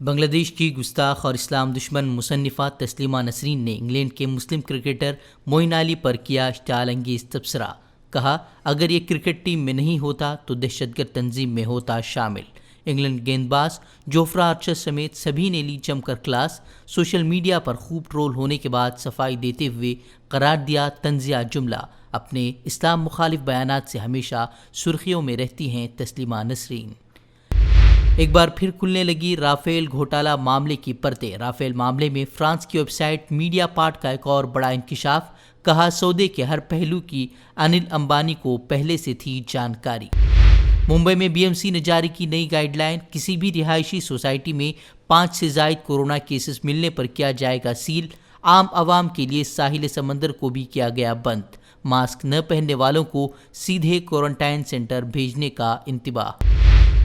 بنگلہ دیش کی گستاخ اور اسلام دشمن مصنفہ تسلیمہ نسرین نے انگلینڈ کے مسلم کرکٹر معین علی پر کیا اشتعال انگیز تبصرہ. کہا اگر یہ کرکٹ ٹیم میں نہیں ہوتا تو دہشت گرد تنظیم میں ہوتا شامل. انگلینڈ گیند باز جوفرا آرچر سمیت سبھی نے لی جم کر کلاس. سوشل میڈیا پر خوب ٹرول ہونے کے بعد صفائی دیتے ہوئے قرار دیا طنزیہ جملہ. اپنے اسلام مخالف بیانات سے ہمیشہ سرخیوں میں رہتی ہیں تسلیمہ نسرین. ایک بار پھر کھلنے لگی رافیل گھوٹالہ معاملے کی پرتیں. رافیل معاملے میں فرانس کی ویب سائٹ میڈیا پارٹ کا ایک اور بڑا انکشاف. کہا سودے کے ہر پہلو کی انل امبانی کو پہلے سے تھی جانکاری. ممبئی میں بی ایم سی نے جاری کی نئی گائیڈ لائن. کسی بھی رہائشی سوسائٹی میں 5 سے زائد کورونا کیسز ملنے پر کیا جائے گا سیل. عام عوام کے لیے ساحل سمندر کو بھی کیا گیا بند. ماسک نہ پہننے والوں کو سیدھے کوارنٹائن سینٹر بھیجنے کا انتباہ.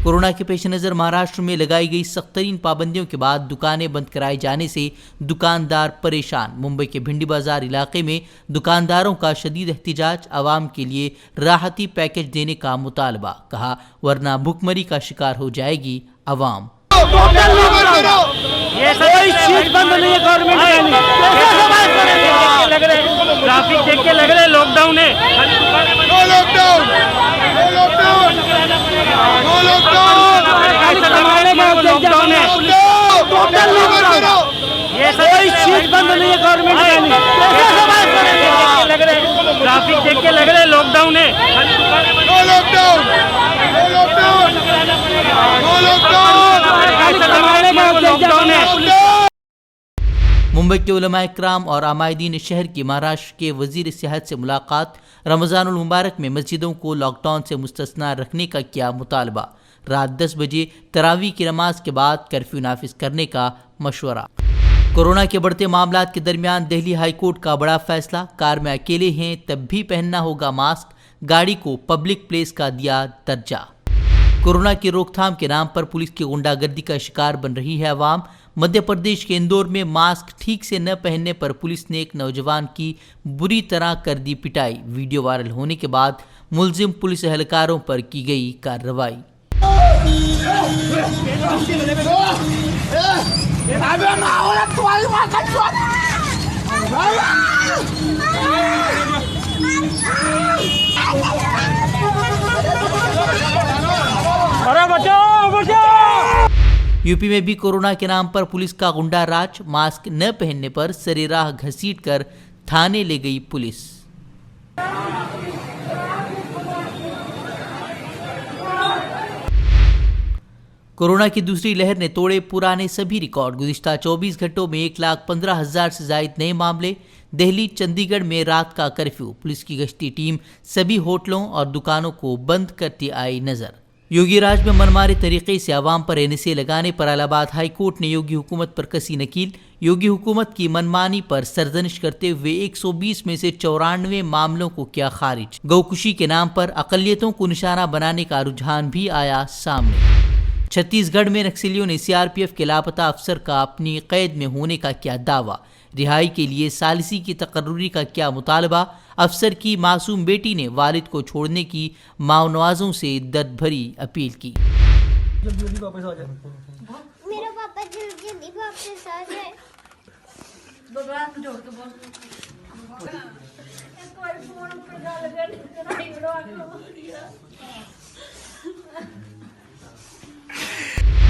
کورونا کے پیش نظر مہاراشٹر میں لگائی گئی سخت ترین پابندیوں کے بعد دکانیں بند کرائے جانے سے دکاندار پریشان. ممبئی کے بھنڈی بازار علاقے میں دکانداروں کا شدید احتجاج. عوام کے لیے راحتی پیکج دینے کا مطالبہ. کہا ورنہ بھوک مری کا شکار ہو جائے گی عوام. ممبئی کے علماء کرام اور عمائدین شہر کی مہاراشٹر کے وزیر صحت سے ملاقات. رمضان المبارک میں مسجدوں کو لاک ڈاؤن سے مستثنیٰ رکھنے کا کیا مطالبہ. رات 10 بجے تراویح کی نماز کے بعد کرفیو نافذ کرنے کا مشورہ. کورونا کے بڑھتے معاملات کے درمیان دہلی ہائی کورٹ کا بڑا فیصلہ. کار میں اکیلے ہیں تب بھی پہننا ہوگا ماسک. گاڑی کو پبلک پلیس کا دیا درجہ. کورونا کی روک تھام کے نام پر پولیس کی غنڈہ گردی کا شکار بن رہی ہے عوام. مدھیہ پردیش کے اندور میں ماسک ٹھیک سے نہ پہننے پر پولیس نے ایک نوجوان کی بری طرح کر دی پٹائی. ویڈیو وائرل ہونے کے بعد ملزم پولیس اہلکاروں پر کی گئی کارروائی. یو پی میں بھی کورونا کے نام پر پولیس کا غنڈہ راج. ماسک نہ پہننے پر سر راہ گھسیٹ کر تھانے لے گئی پولیس. کورونا کی دوسری لہر نے توڑے پرانے سبھی ریکارڈ. گزشتہ 24 گھنٹوں میں 1,15,000 سے زائد نئے معاملے. دہلی چندی گڑھ میں رات کا کرفیو. پولیس کی گشتی ٹیم سبھی ہوٹلوں اور دکانوں کو بند کرتی آئی نظر. یوگی راج میں منمارے طریقے سے عوام پر NSA لگانے پر الہ آباد ہائی کورٹ نے یوگی حکومت پر کسی نکیل. یوگی حکومت کی منمانی پر سرزنش کرتے ہوئے 120 میں سے 94 معاملوں کو کیا خارج. گوکشی کے نام پر اقلیتوں کو نشانہ بنانے کا رجحان بھی آیا سامنے. چھتیس گڑھ میں نکسلیوں نے CRPF کے لاپتہ افسر کا اپنی قید میں ہونے کا کیا دعویٰ. رہائی کے لیے ثالثی کی تقرری کا کیا مطالبہ. افسر کی معصوم بیٹی نے والد کو چھوڑنے کی ماؤ نوازوں سے درد بھری اپیل کی. میرا پاپا جلدی واپس آ جائے.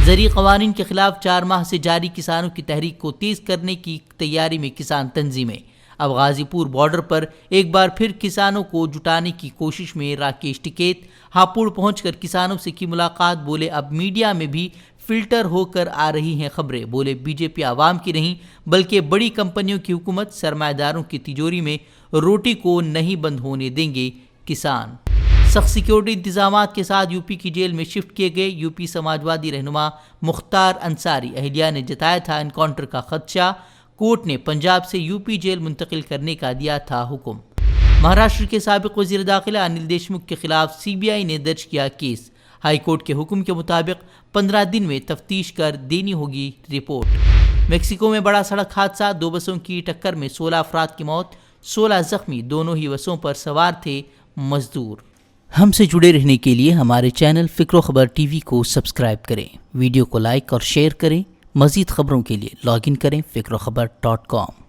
زرعی قوانین کے خلاف 4 ماہ سے جاری کسانوں کی تحریک کو تیز کرنے کی تیاری میں کسان تنظیمیں. اب غازی پور بارڈر پر ایک بار پھر کسانوں کو جٹانے کی کوشش میں راکیش ٹکیت. ہاپوڑ پہنچ کر کسانوں سے کی ملاقات. بولے اب میڈیا میں بھی فلٹر ہو کر آ رہی ہیں خبریں. بولے بی جے پی عوام کی نہیں بلکہ بڑی کمپنیوں کی حکومت. سرمایہ داروں کی تجوری میں روٹی کو نہیں بند ہونے دیں گے کسان. سخت سیکیورٹی انتظامات کے ساتھ یو پی کی جیل میں شفٹ کیے گئے یو پی سماجوادی رہنما مختار انصاری. اہلیہ نے جتایا تھا انکاؤنٹر کا خدشہ. کورٹ نے پنجاب سے یو پی جیل منتقل کرنے کا دیا تھا حکم. مہاراشٹر کے سابق وزیر داخلہ انل دیشمکھ کے خلاف CBI نے درج کیا کیس. ہائی کورٹ کے حکم کے مطابق 15 دن میں تفتیش کر دینی ہوگی رپورٹ. میکسیکو میں بڑا سڑک حادثہ. 2 بسوں کی ٹکر میں 16 افراد کی موت, 16 زخمی. دونوں ہی بسوں پر سوار تھے مزدور. ہم سے جڑے رہنے کے لیے ہمارے چینل فکر و خبر ٹی وی کو سبسکرائب کریں. ویڈیو کو لائک اور شیئر کریں. مزید خبروں کے لیے لاگ ان کریں فکروخبر.com۔